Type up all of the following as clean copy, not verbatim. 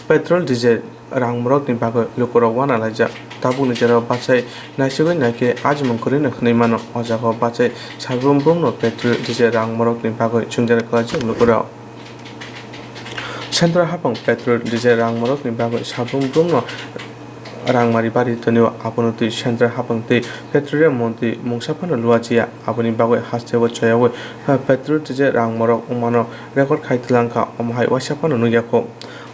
Petrol diesel rangmorok ni bago lukorok wana laja tabuk ni jero bachai naisugoi naike ajmon no khnei mano o jago bachai sabrum no petrol diesel rangmorok ni bago chungjara klajak lukorok Central hapang petrol diesel rangmorok ni bago sabrum no rangmari bari tonio abonoti Central hapang te petroleum monti mungsapano luajia aboni bago hastebo choyawo petrol diesel rangmorok umano record khaitlanka omhai wasapano nugyako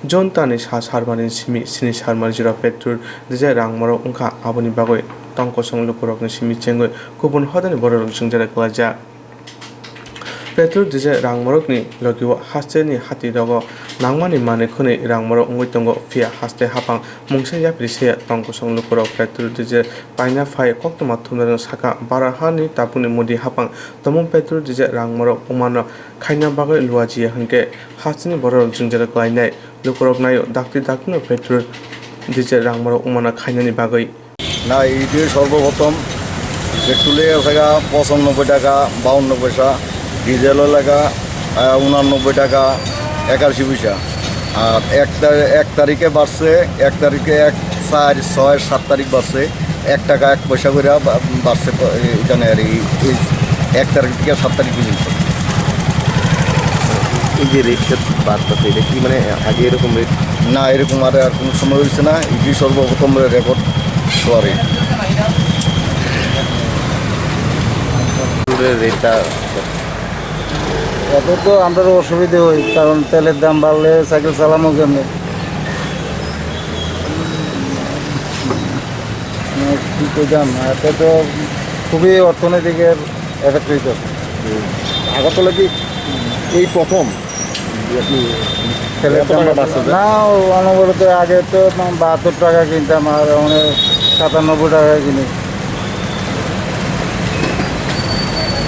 John Tani Sarmarin Simi Sini Sarmarjira Petrol Dizay Rangmorok Unka Aboni Bagoi Tongkosong Lukurok Simi Chengoi Kubun Hodani Borok Sungjara Klaja Petrol Dizay Rangmorok ni Logiwa Haste ni Hati Dogo Nangmani Mane Kune Rangmorok Ungitongo Fia Haste Hapang Mungsa Yaprise Tongkosong Lukurok Petrol Dizay Paina Fai Koktoma Tundaran Saka Barahani Tapuni Mudi Hapang Tomon Petrol Dizay Rangmorok Umano Kaina Bagoi Luajia Hengke Hastini Borok Sungjara Klainai Lukorok nayo dakti no petrol diesel rangmorok umana khainani bagoi না এইটি সর্বপ্রথম পেট্রোলের টাকা 95 টাকা 52 পয়সা ডিজেলের টাকা 89 টাকা 81 পয়সা আর এক তারিখে বাড়ছে এক তারিখে 1 4 6 7 তারিখ বাড়ছে 1 টাকা 1 পয়সা করে বাড়ছে এখানে আর এই 1 তারিখ থেকে 7 তারিখ পর্যন্ত এই যে রেটটা বাড়তেছে এটা কি মানে আগে এরকম রেট না এরকম আর কোনো সময় হয়েছে না এটি সর্বপ্রথম রেকর্ড সরি রেটটা এত তো আমরা অসুবিধে হই কারণ তেলের দাম বাড়লে সাইকেল চালানো কেমনে কী করতাম এতে তো খুবই অর্থনৈতিকের এফেক্ট হইত আগরতলা কি এই প্রথম তেলের দাম না অনবরত আগে তো 72 টাকা কিনতাম আর অনেক 97 টাকা কিনি